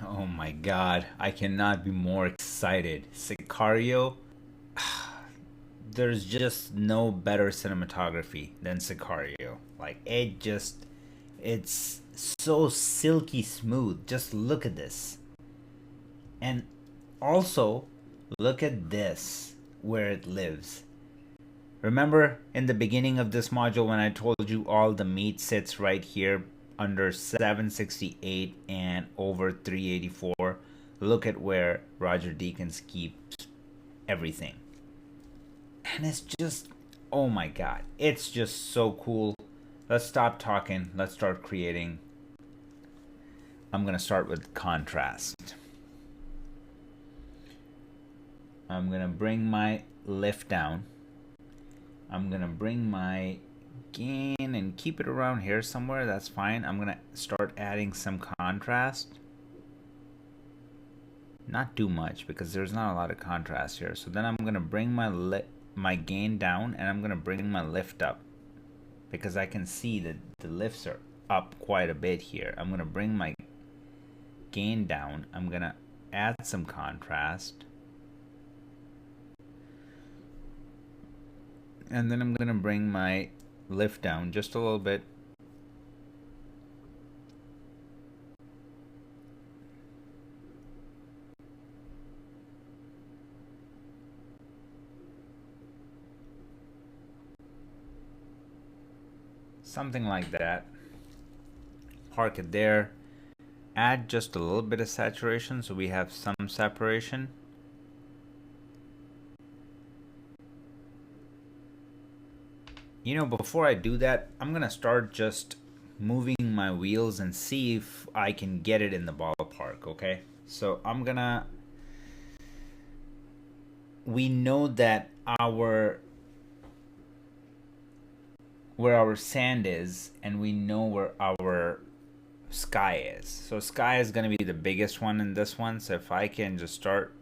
Oh my god, I cannot be more excited. Sicario, there's just no better cinematography than Sicario. Like, it's so silky smooth. Just look at this. And also, look at this, where it lives. Remember in the beginning of this module when I told you all the meat sits right here under 768 and over 384? Look at where Roger Deakins keeps everything. And it's just, oh my god, it's just so cool. Let's stop talking, let's start creating. I'm gonna start with contrast. I'm gonna bring my lift down. I'm gonna bring my gain and keep it around here somewhere. That's fine. I'm gonna start adding some contrast. Not too much because there's not a lot of contrast here. So then I'm gonna bring my gain down and I'm gonna bring my lift up because I can see that the lifts are up quite a bit here. I'm gonna bring my gain down. I'm gonna add some contrast. And then I'm gonna bring my lift down just a little bit. Something like that. Park it there. Add just a little bit of saturation so we have some separation. You know, before I do that, I'm gonna start just moving my wheels and see if I can get it in the ballpark, okay? So we know that where our sand is, and we know where our sky is. So sky is gonna be the biggest one in this one. So if I can just start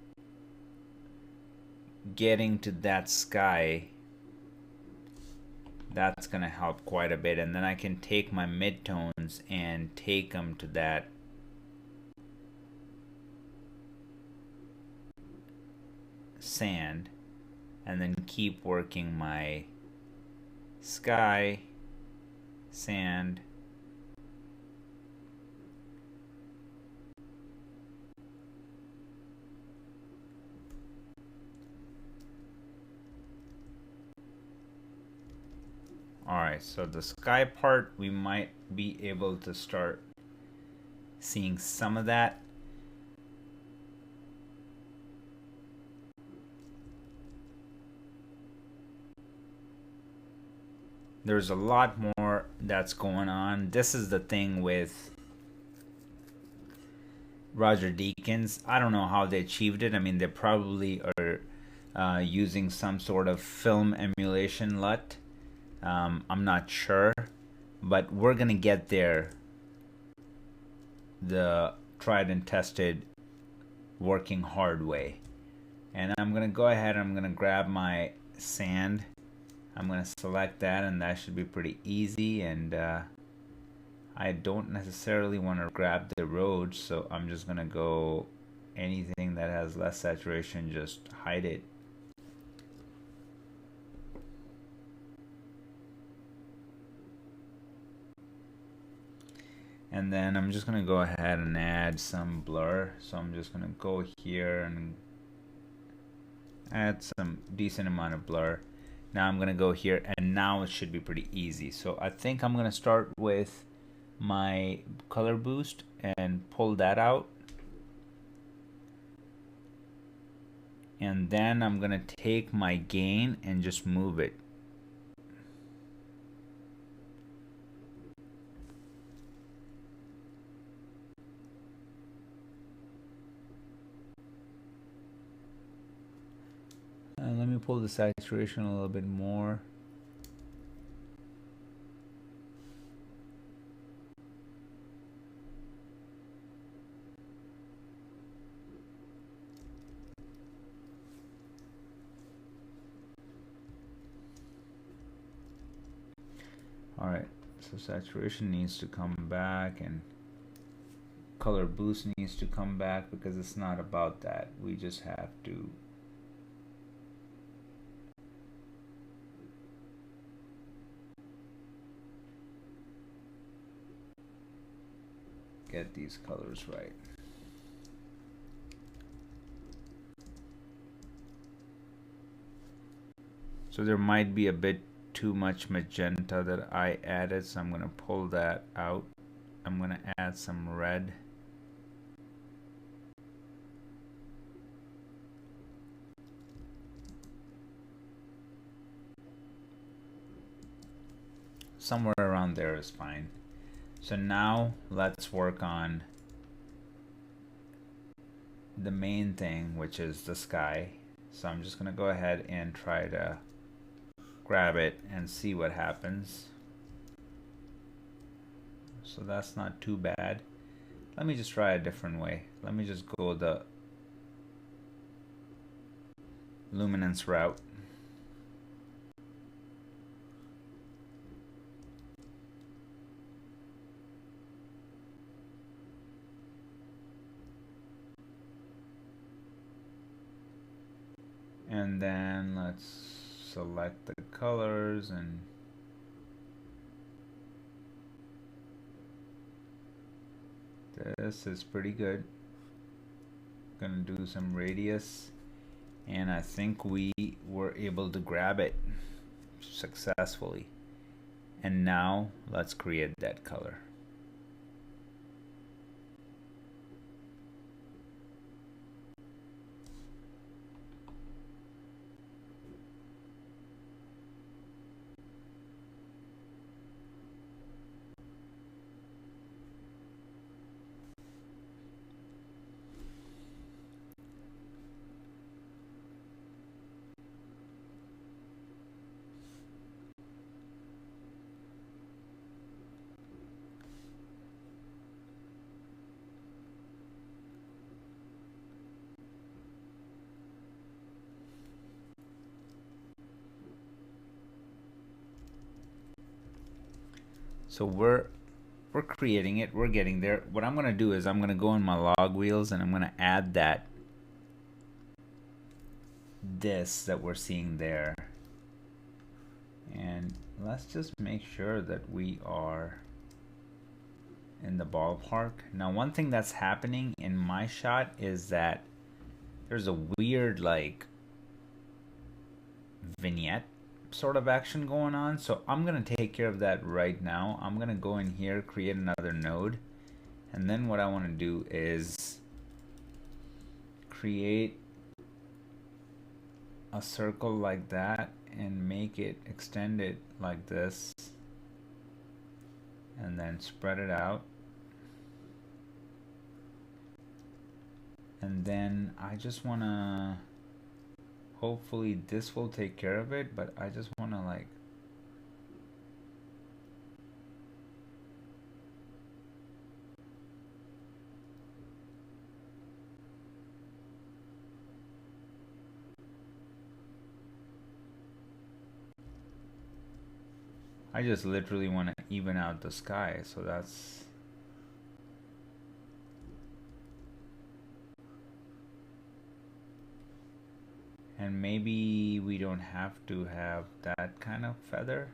getting to that sky, that's gonna help quite a bit. And then I can take my midtones and take them to that sand, and then keep working my sky, sand, alright, so the sky part, we might be able to start seeing some of that. There's a lot more that's going on. This is the thing with Roger Deakins. I don't know how they achieved it. I mean, they probably are using some sort of film emulation LUT. I'm not sure, but we're gonna get there the tried and tested working hard way. And I'm gonna go ahead, I'm gonna grab my sand, I'm gonna select that, and that should be pretty easy. And I don't necessarily want to grab the road, so I'm just gonna go anything that has less saturation, just hide it. And then I'm just gonna go ahead and add some blur. So I'm just gonna go here and add some decent amount of blur. Now I'm gonna go here, and now it should be pretty easy. So I think I'm gonna start with my color boost and pull that out. And then I'm gonna take my gain and just move it. Let me pull the saturation a little bit more. Alright, so saturation needs to come back, and color boost needs to come back because it's not about that. We just have to get these colors right. So there might be a bit too much magenta that I added, so I'm going to pull that out. I'm going to add some red. Somewhere around there is fine. So now let's work on the main thing, which is the sky. So I'm just going to go ahead and try to grab it and see what happens. So that's not too bad. Let me just try a different way. Let me just go the luminance route. And then let's select the colors, and this is pretty good. Gonna do some radius, and I think we were able to grab it successfully. And now let's create that color. So we're creating it, we're getting there. What I'm gonna do is I'm gonna go in my log wheels and I'm gonna add this that we're seeing there. And let's just make sure that we are in the ballpark. Now one thing that's happening in my shot is that there's a weird like vignette sort of action going on, so I'm gonna take care of that right now. I'm gonna go in here, create another node, and then what I want to do is create a circle like that and make it extend it like this, and then spread it out. And then I just want to, hopefully this will take care of it, but I just want to like I just literally want to even out the sky, so that's and maybe we don't have to have that kind of feather.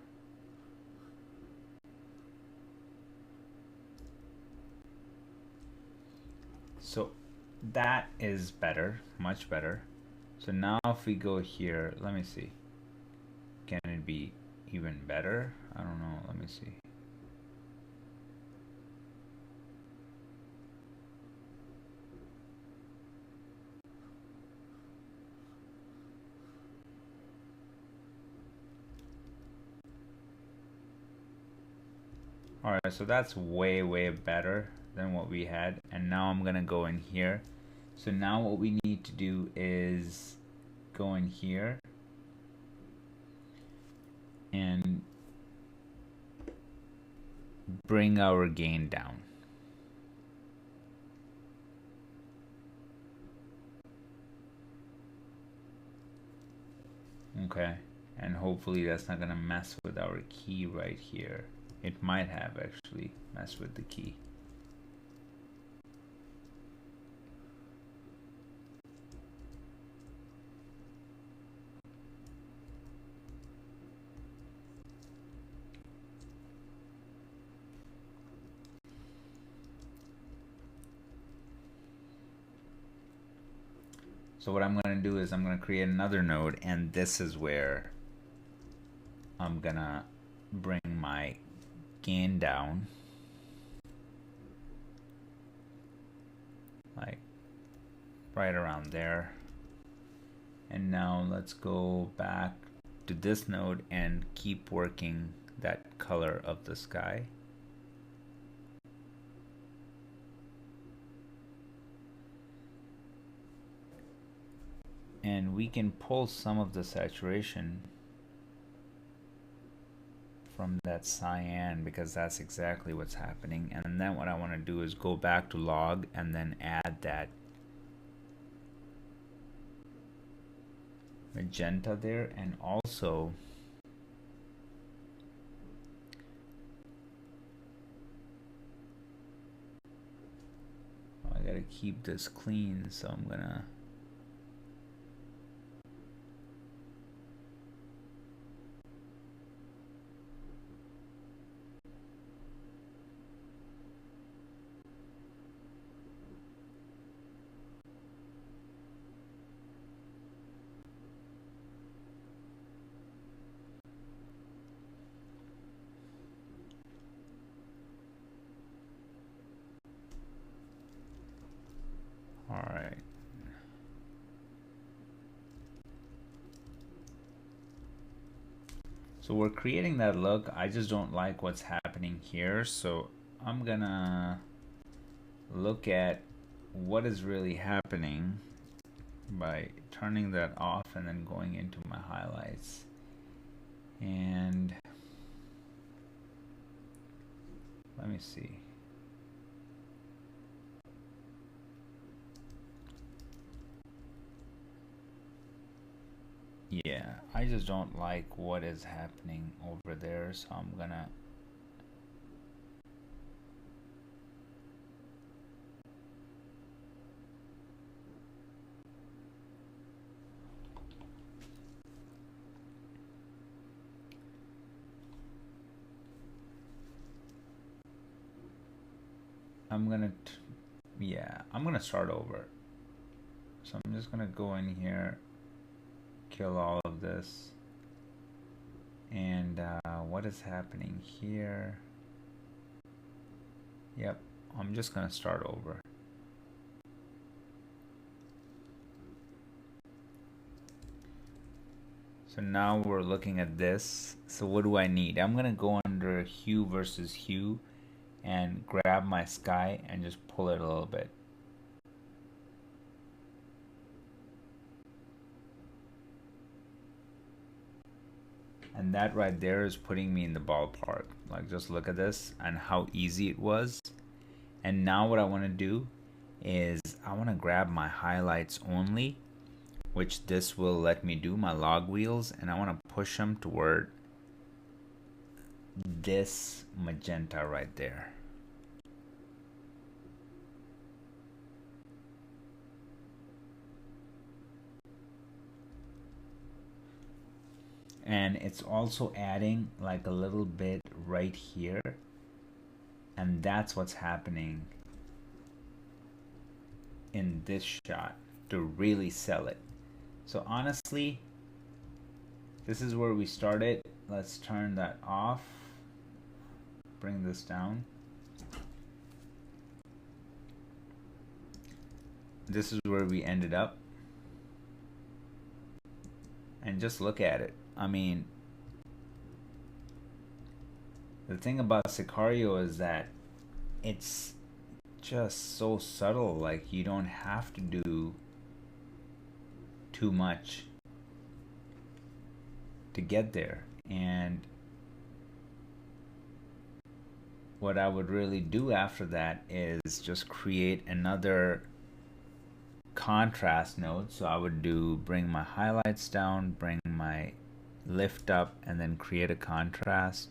So that is better, much better. So now if we go here, let me see. Can it be even better? I don't know, let me see. Alright, so that's way better than what we had. And now I'm gonna go in here. So now what we need to do is go in here and bring our gain down. Okay, and hopefully that's not gonna mess with our key right here. It might have actually messed with the key. So what I'm going to do is I'm going to create another node, and this is where I'm going to bring my gain down, like right around there. And now let's go back to this node and keep working that color of the sky. And we can pull some of the saturation from that cyan, because that's exactly what's happening. And then what I want to do is go back to log and then add that magenta there, and also I gotta keep this clean, so I'm gonna alright. So we're creating that look. I just don't like what's happening here, so I'm gonna look at what is really happening by turning that off and then going into my highlights. And let me see. Yeah, I just don't like what is happening over there, so I'm gonna I'm gonna start over. So I'm just gonna go in here, kill all of this, and what is happening here? Yep, I'm just gonna start over. So now we're looking at this. So what do I need? I'm gonna go under hue versus hue and grab my sky and just pull it a little bit. And that right there is putting me in the ballpark. Like, just look at this and how easy it was. And now what I want to do is I want to grab my highlights only, which this will let me do, my log wheels, and I want to push them toward this magenta right there. And it's also adding like a little bit right here, and that's what's happening in this shot to really sell it. So honestly, this is where we started. Let's turn that off, bring this down. This is where we ended up, and just look at it. I mean, the thing about Sicario is that it's just so subtle. Like, you don't have to do too much to get there. And what I would really do after that is just create another contrast node. So I would do bring my highlights down, bring my lift up, and then create a contrast,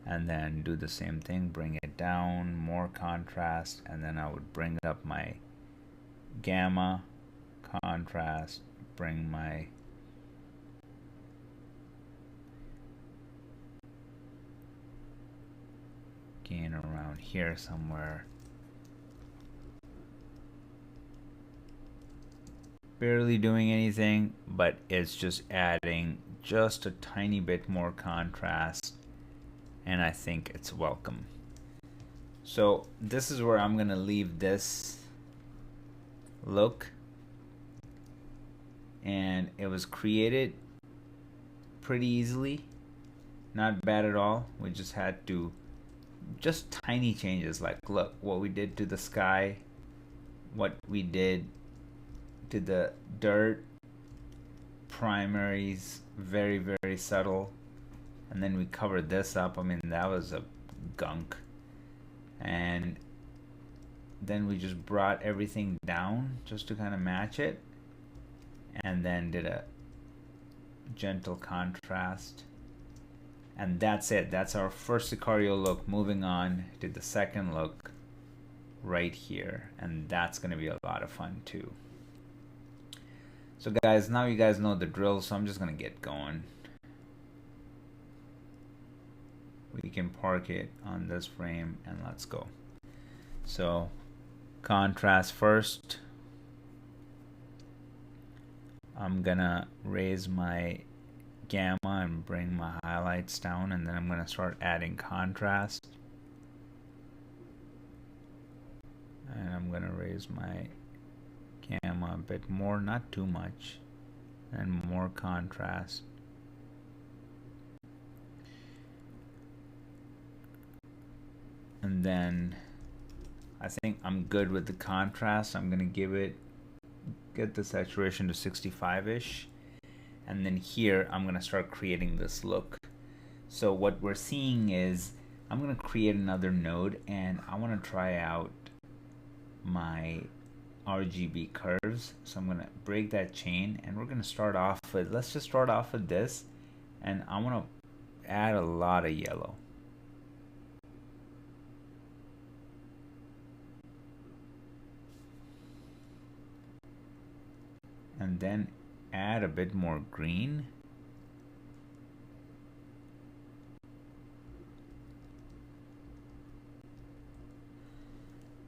and then do the same thing, bring it down, more contrast, and then I would bring up my gamma, contrast, bring my gain around here somewhere. barely doing anything, but it's just adding just a tiny bit more contrast, and I think it's welcome. So this is where I'm gonna leave this look, and it was created pretty easily, not bad at all. We just had to just tiny changes, like look what we did to the sky, what we did to the dirt, primaries, very very subtle, and then we covered this up. I mean, that was a gunk, and then we just brought everything down just to kind of match it, and then did a gentle contrast, and that's it. That's our first Sicario look. Moving on to the second look right here, and that's gonna be a lot of fun too. So guys, now you guys know the drill, so I'm just gonna get going. We can park it on this frame and let's go. So contrast first. I'm gonna raise my gamma and bring my highlights down, and then I'm gonna start adding contrast, and I'm gonna raise my gamma a bit more, not too much, and more contrast. And then I think I'm good with the contrast. I'm gonna get the saturation to 65-ish, and then here I'm gonna start creating this look. So what we're seeing is I'm gonna create another node, and I want to try out my RGB curves. So I'm gonna break that chain, and we're gonna start off with, let's just start off with this, and I want to add a lot of yellow. And then add a bit more green.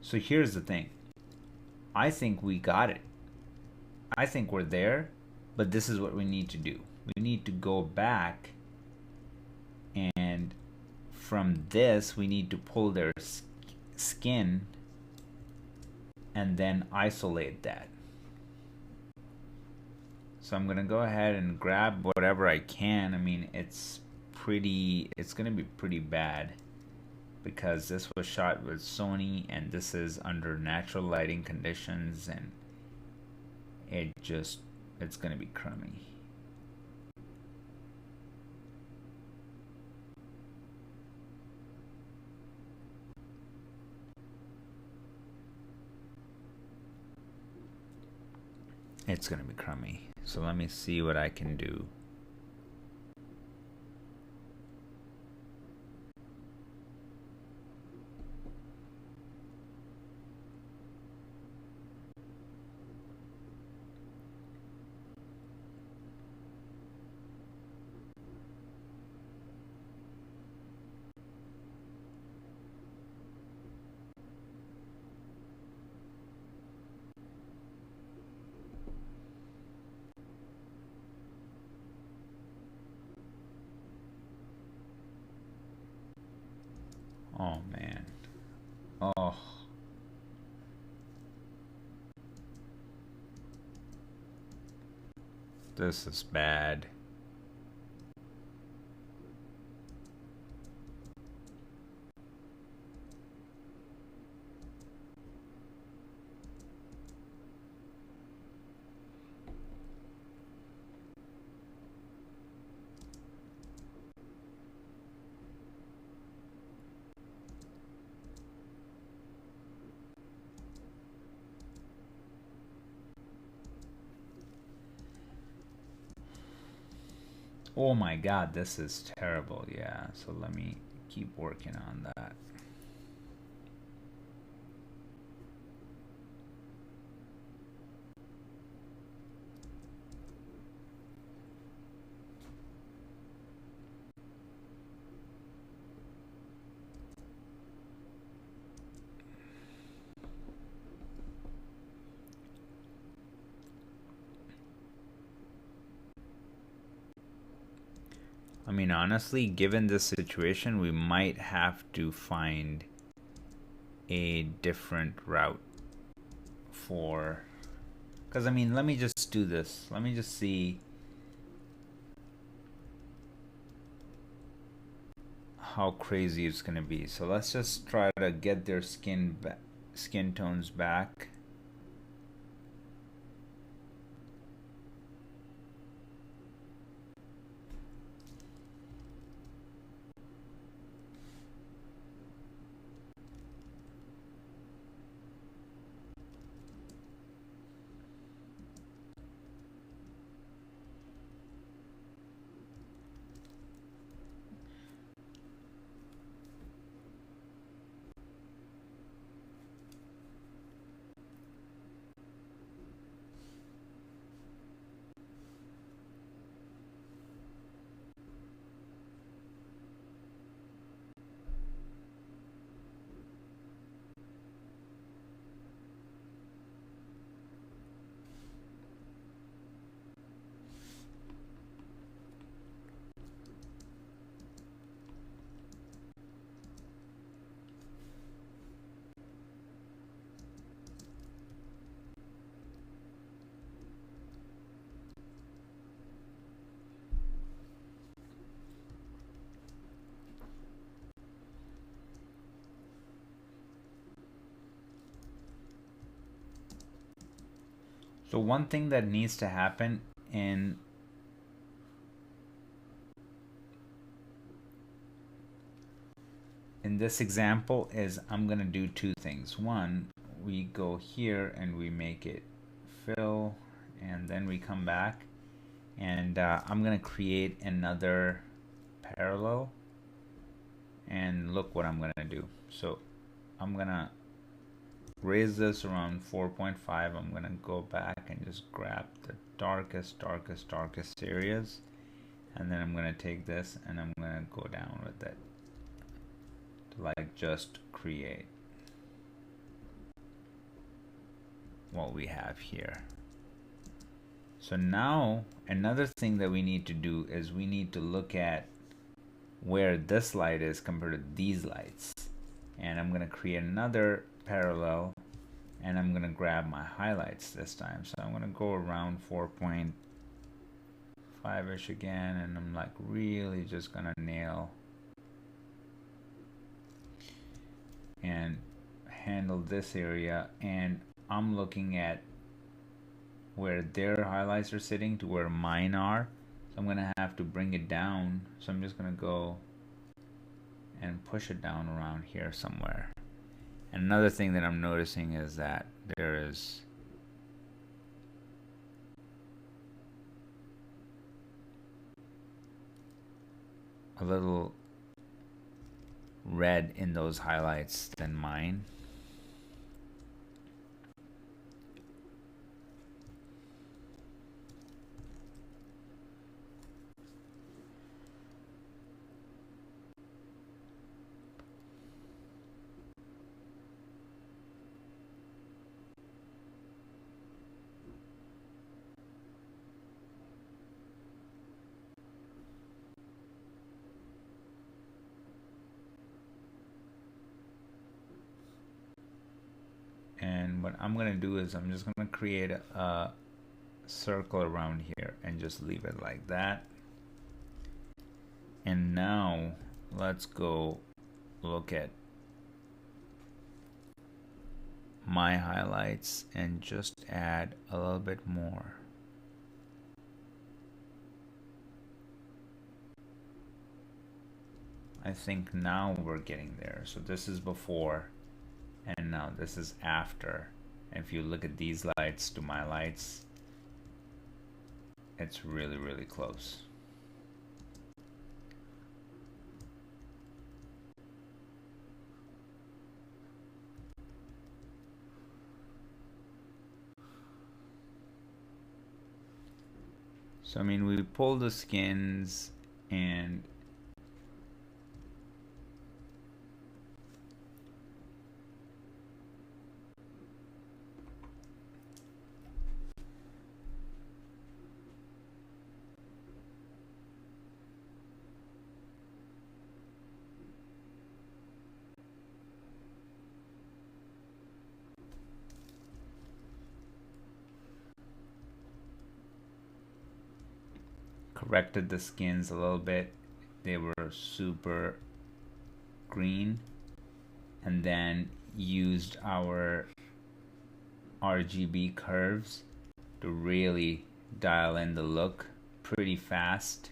So here's the thing. I think we got it. I think we're there, but this is what we need to do. We need to go back, and from this we need to pull their skin and then isolate that. So I'm gonna go ahead and grab whatever I can. I mean, it's gonna be pretty bad because this was shot with Sony, and this is under natural lighting conditions, and it's gonna be crummy. It's gonna be crummy. So let me see what I can do. Oh man. Oh. This is bad. Oh my god, this is terrible. Yeah, so let me keep working on that. mean, honestly, given this situation, we might have to find a different route for, because I mean, let me just do this. Let me just see how crazy it's gonna be. So let's just try to get their skin tones back. So one thing that needs to happen in this example is I'm gonna do two things. One, we go here and we make it fill, and then we come back and I'm gonna create another parallel, and look what I'm gonna do. So I'm gonna raise this around 4.5. I'm gonna go back and just grab the darkest areas, and then I'm gonna take this and I'm gonna go down with it to like just create what we have here. So now another thing that we need to do is we need to look at where this light is compared to these lights, and I'm gonna create another parallel, and I'm gonna grab my highlights this time. So I'm gonna go around 4.5ish again, and I'm like really just gonna nail and handle this area, and I'm looking at where their highlights are sitting to where mine are. So I'm gonna have to bring it down. So I'm just gonna go and push it down around here somewhere. And another thing that I'm noticing is that there is a little red in those highlights than mine. And what I'm gonna do is I'm just gonna create a circle around here and just leave it like that. And now let's go look at my highlights and just add a little bit more. I think now we're getting there. So this is before, and now this is after. And if you look at these lights to my lights, it's really close. So I mean, we pull the skins and corrected the skins a little bit. They were super green, and then used our RGB curves to really dial in the look pretty fast.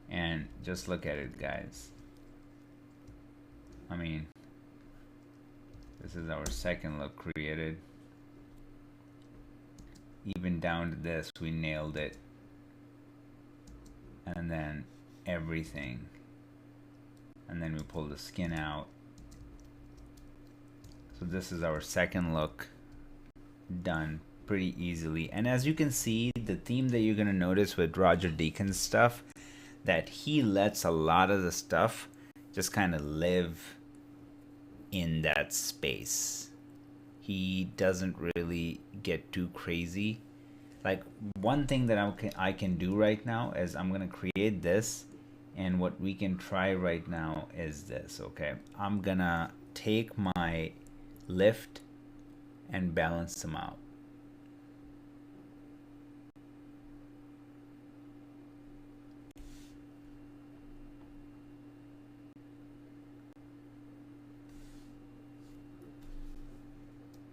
And just look at it, guys. I mean, this is our second look created. Even down to this, we nailed it. And then everything. And then we pull the skin out. So this is our second look done pretty easily. And as you can see, the theme that you're gonna notice with Roger Deakins stuff, that he lets a lot of the stuff just kind of live in that space. He doesn't really get too crazy. Like, one thing that I can do right now is I'm gonna create this, and what we can try right now is this. Okay, I'm gonna take my lift and balance them out.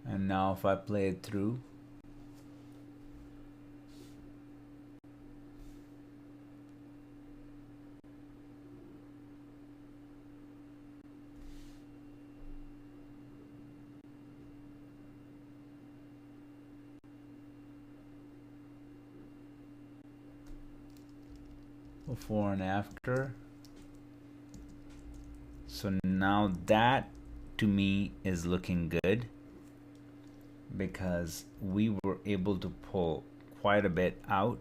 And now if I play it through, before and after. So now that to me is looking good, because we were able to pull quite a bit out,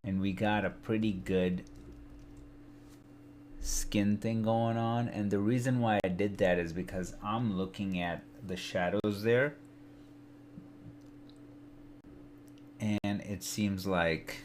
and we got a pretty good skin thing going on. And the reason why I did that is because I'm looking at the shadows there, and it seems like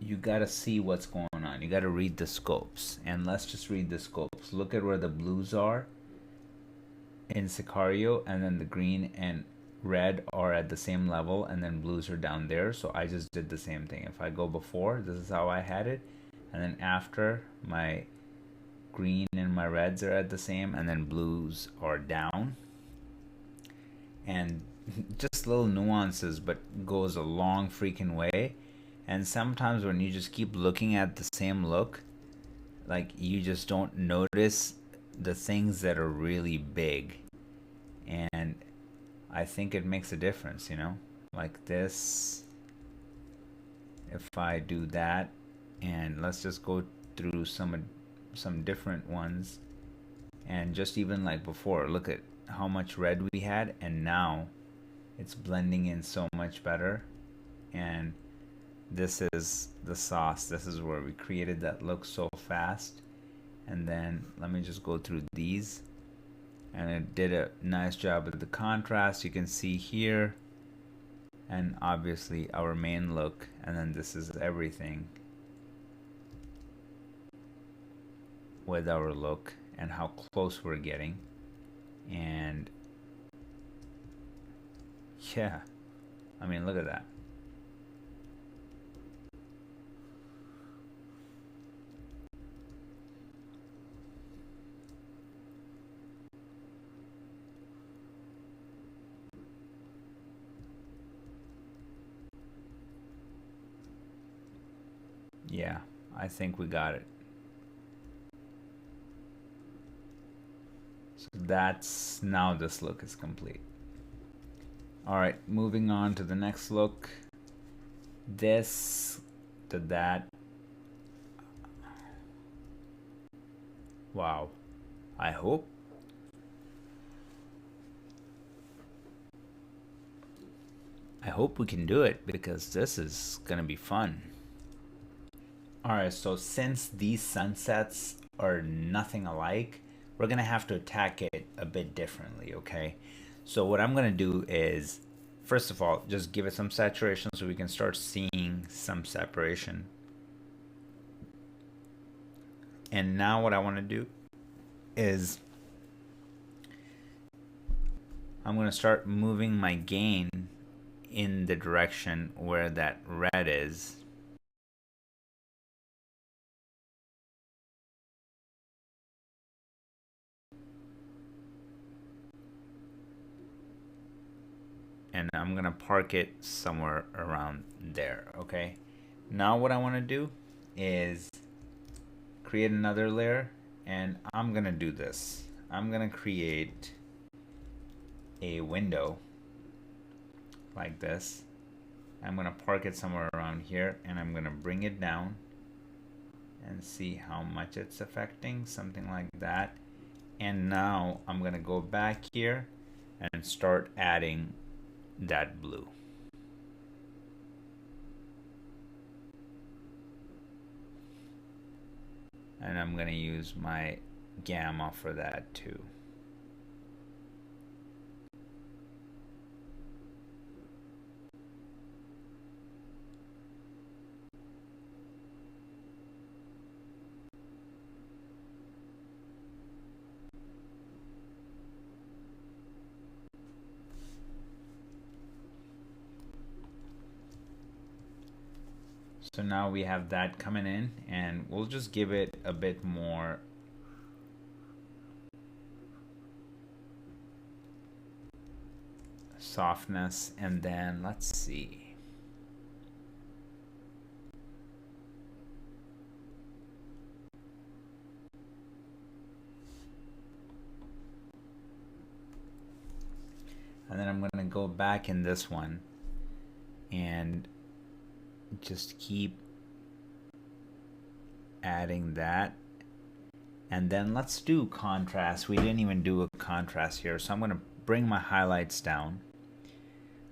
you gotta see what's going on. You gotta read the scopes. And let's just read the scopes. Look at where the blues are in Sicario, and then the green and red are at the same level, and then blues are down there. So I just did the same thing. If I go before, this is how I had it, and then after, my green and my reds are at the same, and then blues are down. And just little nuances, but goes a long freaking way. And sometimes when you just keep looking at the same look, like, you just don't notice the things that are really big. And I think it makes a difference, you know? Like this, if I do that, and let's just go through some different ones, and just even like before, look at how much red we had, and now it's blending in so much better. And this is the sauce. This is where we created that look so fast. And then let me just go through these, and it did a nice job with the contrast, you can see here, and obviously our main look. And then this is everything with our look and how close we're getting. And yeah, I mean, look at that. Yeah, I think we got it. So that's, now this look is complete. Alright, moving on to the next look. This to that. Wow. I hope we can do it, because this is gonna be fun. Alright, so since these sunsets are nothing alike, we're gonna have to attack it a bit differently, okay? So what I'm gonna do is, first of all, just give it some saturation so we can start seeing some separation. And now what I want to do is I'm going to start moving my gain in the direction where that red is. And I'm going to park it somewhere around there, okay? Now what I want to do is create another layer, and I'm going to do this. I'm going to create a window like this. I'm going to park it somewhere around here, and I'm going to bring it down and see how much it's affecting, something like that. And now I'm going to go back here and start adding that blue. And I'm going to use my gamma for that too. So now we have that coming in, and we'll just give it a bit more softness. And then let's see. And then I'm going to go back in this one and just keep adding that. And then let's do contrast. We didn't even do a contrast here, so I'm going to bring my highlights down.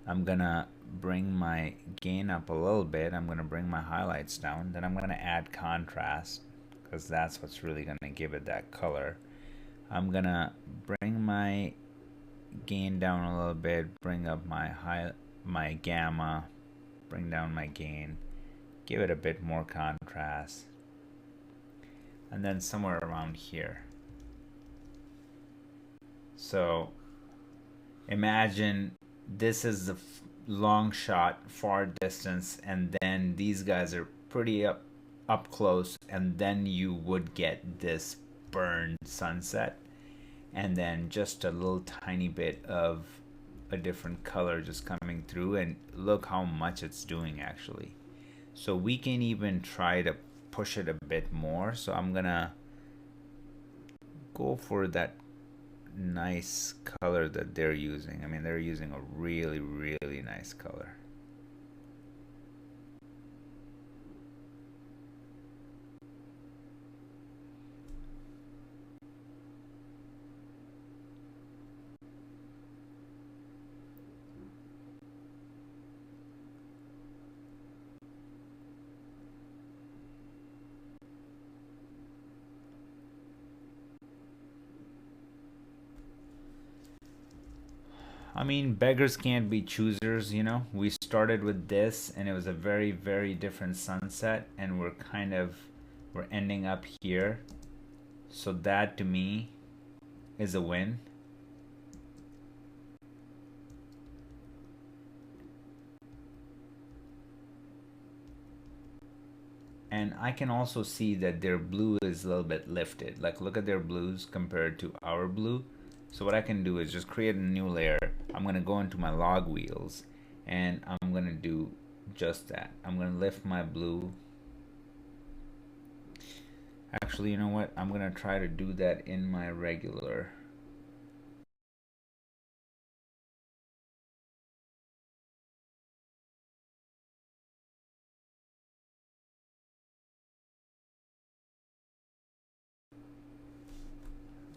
I'm going to bring my gain up a little bit. I'm going to bring my highlights down. Then I'm going to add contrast, because that's what's really going to give it that color. I'm going to bring my gain down a little bit, bring up my gamma, bring down my gain, give it a bit more contrast, and then somewhere around here. So imagine this is the long shot, far distance, and then these guys are pretty up close, and then you would get this burned sunset, and then just a little tiny bit of a different color just coming through, and look how much it's doing actually. So we can even try to push it a bit more. So I'm gonna go for that nice color that they're using. I mean, they're using a really, really nice color. I mean, beggars can't be choosers, you know. We started with this, and it was a very, very different sunset, and we're ending up here. So that to me is a win. And I can also see that their blue is a little bit lifted. Like, look at their blues compared to our blue. So what I can do is just create a new layer. I'm going to go into my log wheels, and I'm going to do just that. I'm going to lift my blue. Actually, you know what? I'm going to try to do that in my regular.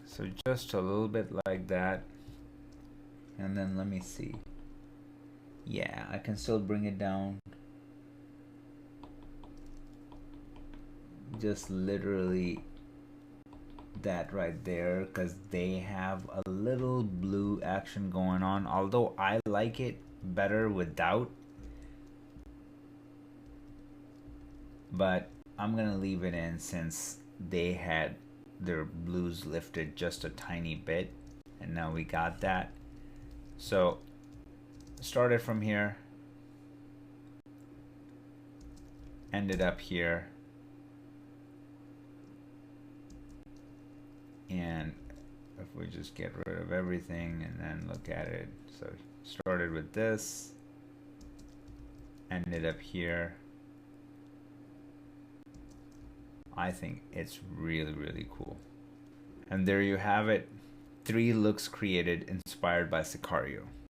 So just a little bit like that. And then let me see. Yeah, I can still bring it down. Just literally that right there, because they have a little blue action going on, although I like it better without, but I'm gonna leave it in since they had their blues lifted just a tiny bit, and now we got that. So started from here, ended up here, and if we just get rid of everything and then look at it, so started with this, ended up here. I think it's really, really cool. And there you have it. 3 looks created inspired by Sicario.